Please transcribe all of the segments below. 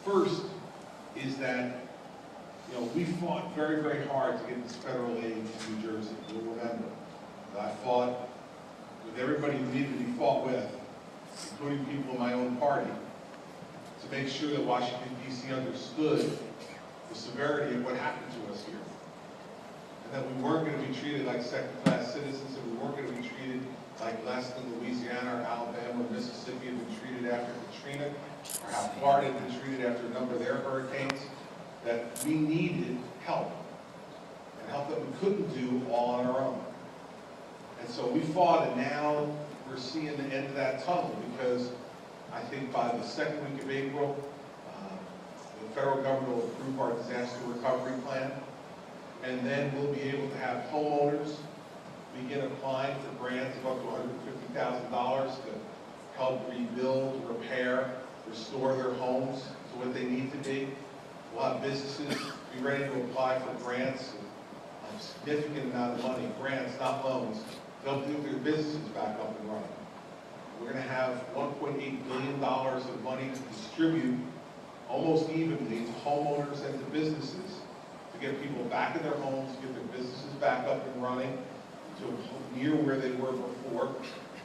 First is that, we fought very, very hard to get this federal aid to New Jersey. You'll remember that I fought with everybody who needed to be fought with, including people in my own party, to make sure that Washington, D.C. understood the severity of what happened to us here. And that we weren't going to be treated like second-class citizens, and we weren't going to be treated like less than Louisiana or Alabama or Mississippi had been treated after Katrina, or how Florida had been treated after a number of their hurricanes, that we needed help, and help that we couldn't do all on our own. And so we fought, and now we're seeing the end of that tunnel, because I think by the second week of April, the federal government will approve our disaster recovery plan, and then we'll be able to have homeowners begin applying for grants of up to $150,000 to help rebuild, repair, restore their homes to what they need to be. We'll have businesses be ready to apply for grants, a significant amount of money, grants, not loans, to help get their businesses back up and running. We're going to have $1.8 billion of money to distribute almost evenly to homeowners and to businesses to get people back in their homes, get their businesses back up and running to near where they were before,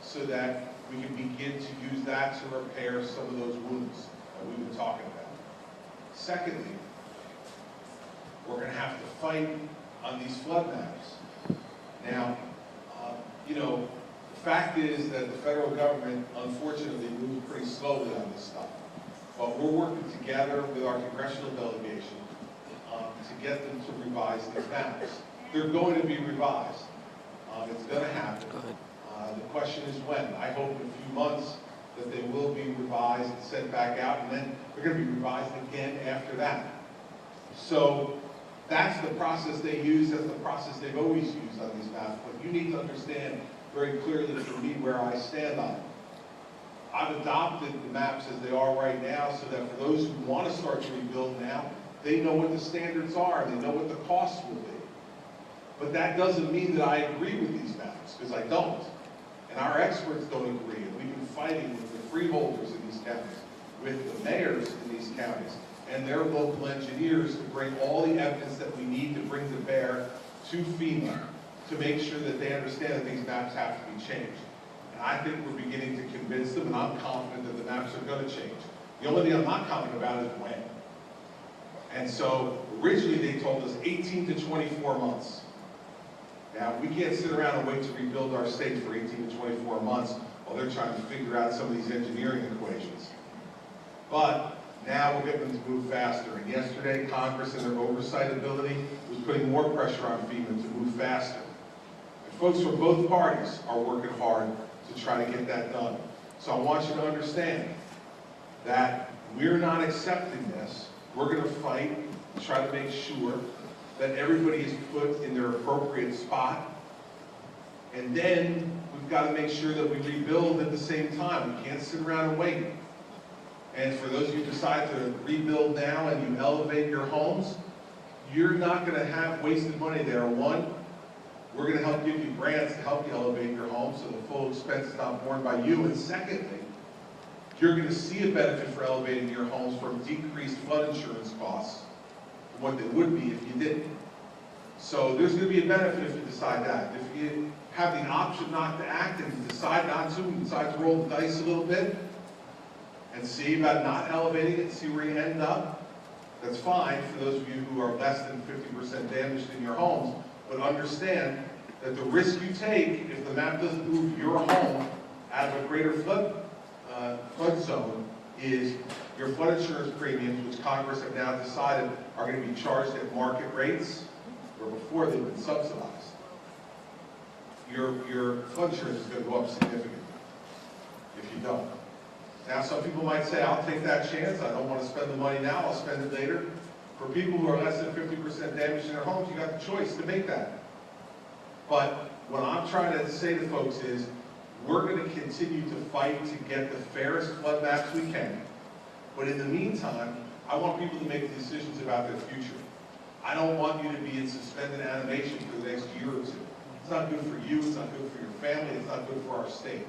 so that we can begin to use that to repair some of those wounds that we've been talking about. Secondly, we're going to have to fight on these flood maps. Now, the fact is that the federal government, unfortunately, moves pretty slowly on this stuff. But we're working together with our congressional delegation to get them to revise these maps. They're going to be revised. It's going to happen. The question is when. I hope in a few months that they will be revised and sent back out, and then they're going to be revised again after that. So that's the process they use. That's the process they've always used on these maps. But you need to understand very clearly for me where I stand on it. I've adopted the maps as they are right now so that for those who want to start to rebuild now, they know what the standards are, they know what the costs will be. But that doesn't mean that I agree with these maps, because I don't. And our experts don't agree. And we've been fighting with the freeholders in these counties, with the mayors in these counties, and their local engineers to bring all the evidence that we need to bring to bear to FEMA to make sure that they understand that these maps have to be changed. And I think we're beginning to convince them, and I'm confident that the maps are going to change. The only thing I'm not confident about is when. And so originally they told us 18 to 24 months. Now, we can't sit around and wait to rebuild our state for 18 to 24 months while they're trying to figure out some of these engineering equations. But now we're getting them to move faster. And yesterday, Congress, in their oversight ability, was putting more pressure on FEMA to move faster. And folks from both parties are working hard to try to get that done. So I want you to understand that we're not accepting this. We're going to fight to try to make sure that everybody is put in their appropriate spot. And then we've got to make sure that we rebuild at the same time. We can't sit around and wait. And for those of you who decide to rebuild now and you elevate your homes, you're not going to have wasted money there. One, we're going to help give you grants to help you elevate your home so the full expense is not borne by you. And secondly, you're going to see a benefit for elevating your homes from decreased flood insurance costs from what they would be if you didn't. So there's going to be a benefit if you decide that. If you have the option not to act and you decide not to, you decide to roll the dice a little bit and see about not elevating it and see where you end up, that's fine for those of you who are less than 50% damaged in your homes. But understand that the risk you take if the map doesn't move your home out of a greater flood zone is your flood insurance premiums, which Congress have now decided are going to be charged at market rates, where before they've been subsidized. Your flood insurance is going to go up significantly if you don't. Now, some people might say, I'll take that chance. I don't want to spend the money now. I'll spend it later. For people who are less than 50% damaged in their homes, you got the choice to make that. But what I'm trying to say to folks is, we're going to continue to fight to get the fairest flood maps we can. But in the meantime, I want people to make decisions about their future. I don't want you to be in suspended animation for the next year or two. It's not good for you. It's not good for your family. It's not good for our state.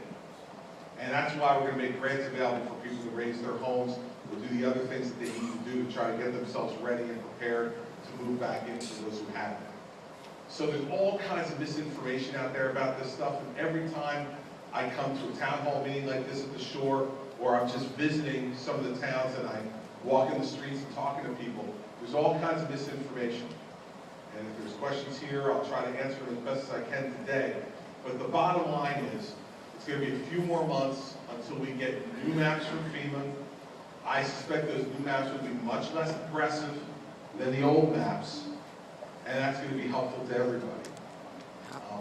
And that's why we're going to make grants available for people to raise their homes, or do the other things that they need to do to try to get themselves ready and prepared to move back into those who haven't. So there's all kinds of misinformation out there about this stuff, and every time I come to a town hall meeting like this at the shore, or I'm just visiting some of the towns and I walk in the streets and talking to people, there's all kinds of misinformation. And if there's questions here, I'll try to answer them as best as I can today. But the bottom line is, it's going to be a few more months until we get new maps from Fema. I suspect those new maps will be much less aggressive than the old maps, and that's going to be helpful to everybody.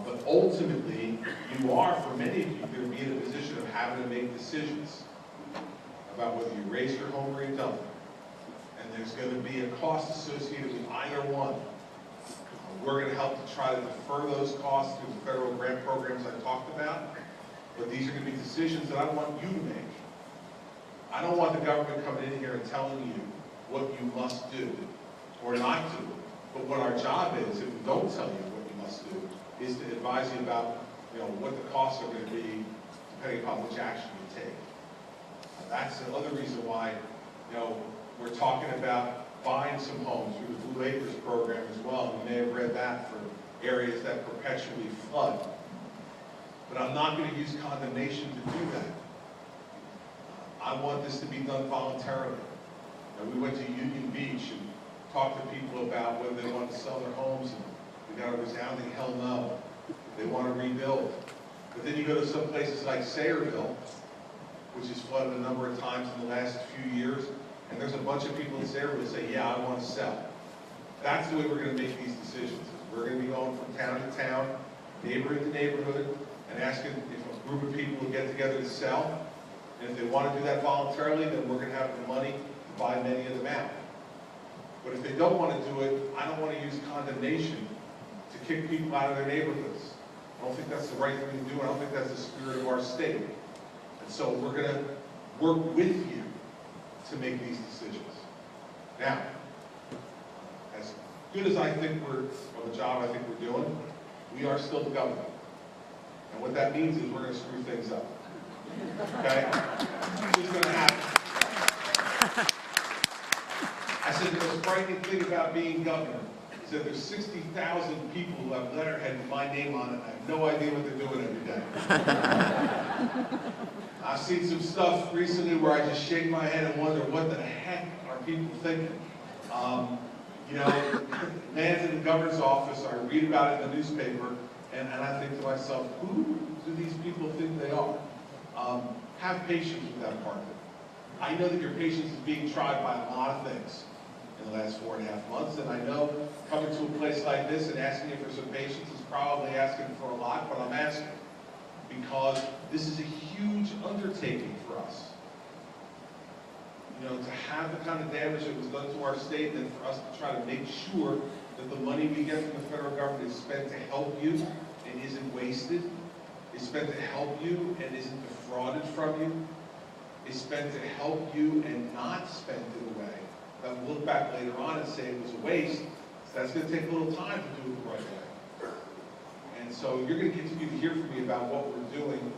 But ultimately, you are, for many of you, going to be in a position of having to make decisions about whether you raise your home or you don't. And there's going to be a cost associated with either one. We're going to help to try to defer those costs through the federal grant programs I talked about. But these are going to be decisions that I want you to make. I don't want the government coming in here and telling you what you must do or not do. But what our job is, if we don't tell you what you must do, is to advise you about, what the costs are going to be depending upon which action you take. That's the other reason why, we're talking about buying some homes through the Blue Acres program as well. You may have read that for areas that perpetually flood. But I'm not going to use condemnation to do that. I want this to be done voluntarily. We went to Union Beach and talked to people about whether they want to sell their homes, and we got a resounding hell no. They want to rebuild. But then you go to some places like Sayreville, which has flooded a number of times in the last few years, and there's a bunch of people in Sayreville who say, yeah, I want to sell. That's the way we're going to make these decisions. We're going to be going from town to town, neighborhood to neighborhood, and asking if a group of people will get together to sell. And if they want to do that voluntarily, then we're going to have the money to buy many of them out. But if they don't want to do it, I don't want to use condemnation to kick people out of their neighborhoods. I don't think that's the right thing to do. I don't think that's the spirit of our state. And so we're going to work with you to make these decisions. Now, as good as I think of the job I think we're doing, we are still the government. And what that means is we're going to screw things up. Okay? It's just going to happen. I said the most frightening thing about being governor is that there's 60,000 people who have letterhead with my name on it. I have no idea what they're doing every day. I've seen some stuff recently where I just shake my head and wonder what the heck are people thinking. Man's in the governor's office, I read about it in the newspaper, and I think to myself, who do these people think they are? Have patience with that part of it. I know that your patience is being tried by a lot of things in the last 4.5 months, and I know coming to a place like this and asking you for some patience is probably asking for a lot, but I'm asking because this is a huge undertaking for us. To have the kind of damage that was done to our state, and for us to try to make sure that the money we get from the federal government is spent to help you and isn't wasted, is spent to help you and isn't defrauded from you, is spent to help you and not spent in a way that we'll look back later on and say it was a waste. So that's going to take a little time to do it the right way. And so you're going to continue to hear from me about what we're doing,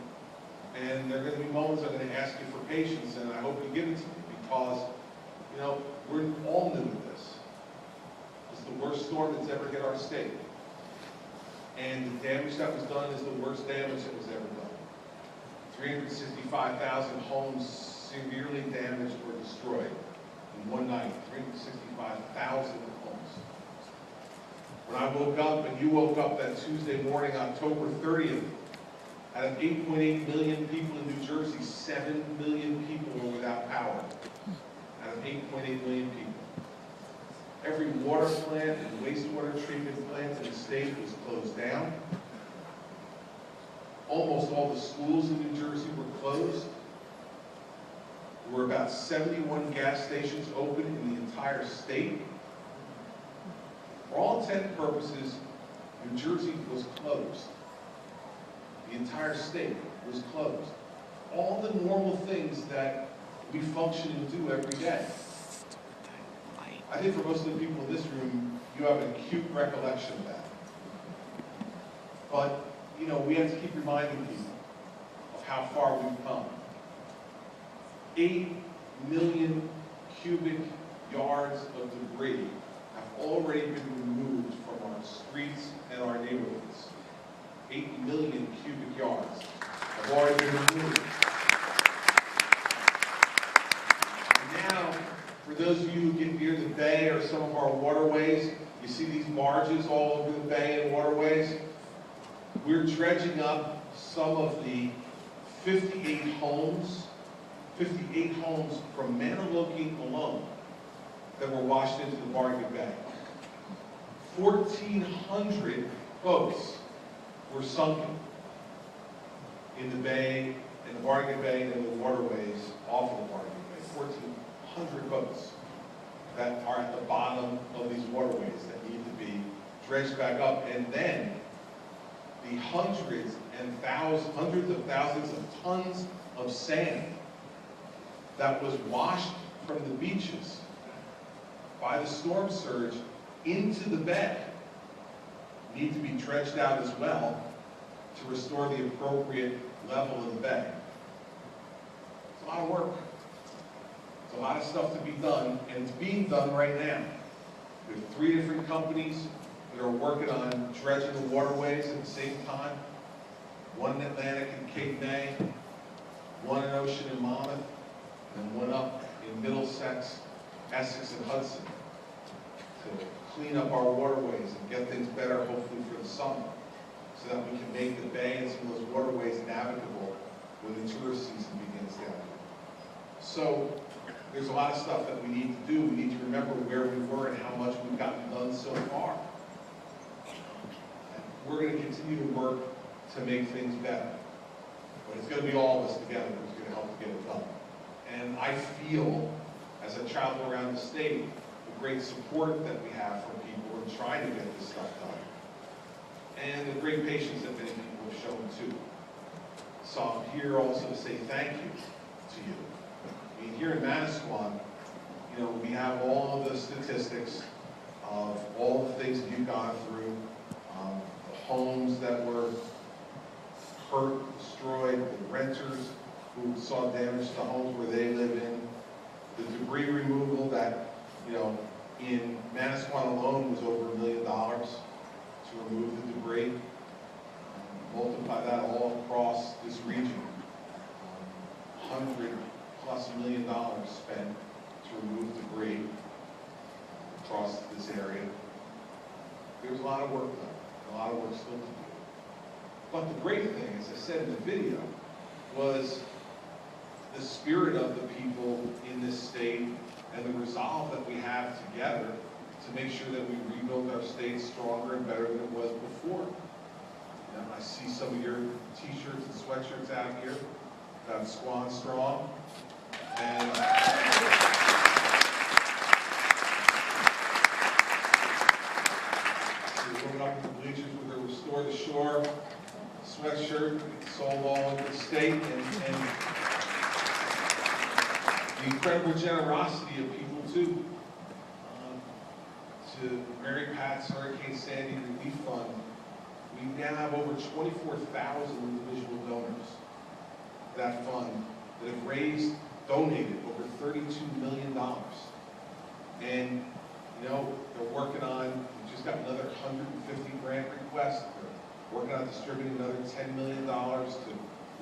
and there are going to be moments I'm going to ask you for patience, and I hope you give it to me because, we're all new at this. It's the worst storm that's ever hit our state. And the damage that was done is the worst damage that was ever done. 365,000 homes severely damaged or destroyed in one night. 365,000 homes. When I woke up and you woke up that Tuesday morning, October 30th, out of 8.8 million people in New Jersey, 7 million people were without power. Out of 8.8 million people. Every water plant and wastewater treatment plant in the state was closed down. Almost all the schools in New Jersey were closed. There were about 71 gas stations open in the entire state. For all intent and purposes, New Jersey was closed. The entire state was closed. All the normal things that we function and do every day. I think for most of the people in this room, you have an acute recollection of that. But, we have to keep reminding people of how far we've come. 8 million cubic yards of debris have already been removed from our streets and our neighborhoods. 8 million cubic yards have already been removed. And now, for those of you who get near the bay or some of our waterways, you see these barges all over the bay and waterways. We're dredging up some of the 58 homes from Manaloki alone that were washed into the Barnegat Bay. 1,400 boats were sunken in the bay, in the Barnegat Bay, and in the waterways off of the Barnegat Bay. 1,400 boats that are at the bottom of these waterways that need to be dredged back up, and then the hundreds of thousands of tons of sand that was washed from the beaches by the storm surge into the bay need to be dredged out as well to restore the appropriate level of the bay. It's a lot of work. It's a lot of stuff to be done, and it's being done right now. There are 3 different companies that are working on dredging the waterways at the same time. One in Atlantic and Cape May, one in Ocean and Monmouth, and one up in Middlesex, Essex, and Hudson to clean up our waterways and get things better, hopefully for the summer, so that we can make the bay and some of those waterways navigable when the tourist season begins down here. So there's a lot of stuff that we need to do. We need to remember where we were and how much we've gotten done so far. And we're going to continue to work to make things better. But it's going to be all of us together who's going to help to get it done. And I feel, as I travel around the state, the great support that we have from people in trying to get this stuff done. And the great patience that many people have shown too. So I'm here also to say thank you to you. I mean, here in Manasquan, you know, we have all of the statistics of all the things that you've gone through, the homes that were hurt, destroyed, the renters who saw damage to homes where they live in, the debris removal that, you know, in Manasquan alone was over $1 million to remove the debris. Multiply that all across this region. $100+ million spent to remove debris across this area. There's a lot of work done, a lot of work still to do. But the great thing, as I said in the video, was the spirit of the people in this state and the resolve that we have together to make sure that we rebuild our state stronger and better than it was before. You know, I see some of your t-shirts and sweatshirts out here about Squan Strong. And the woman up in the bleachers with her Restore the Shore sweatshirt, sold all over the state, and the incredible generosity of people too. To Mary Pat's Hurricane Sandy Relief Fund, we now have over 24,000 individual donors to that fund that have donated over $32 million. And, you know, they're working on, we just got another 150 grant requests. They're working on distributing another $10 million to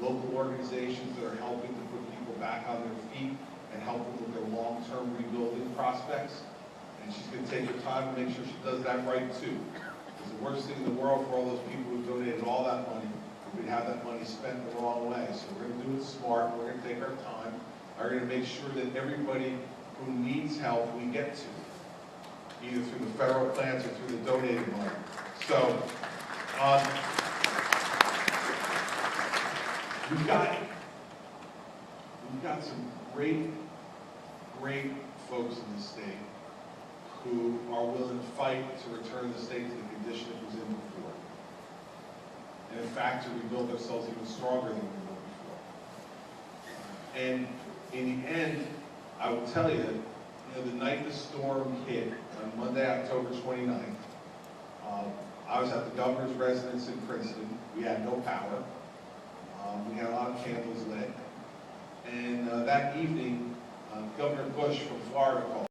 local organizations that are helping to put people back on their feet and help them with their long-term rebuilding prospects. And she's going to take her time to make sure she does that right too. Because the worst thing in the world for all those people who donated all that money, we'd have that money spent the wrong way. So we're going to do it smart, we're going to take our time, we're going to make sure that everybody who needs help we get to, either through the federal plans or through the donated money. So, we've got some great folks in this state who are willing to fight to return the state to the condition it was in before. And in fact, to rebuild ourselves even stronger than we were before. And in the end, I will tell you, the night the storm hit, on Monday, October 29th, I was at the governor's residence in Princeton. We had no power. We had a lot of candles lit. And that evening, Governor Bush from Florida called.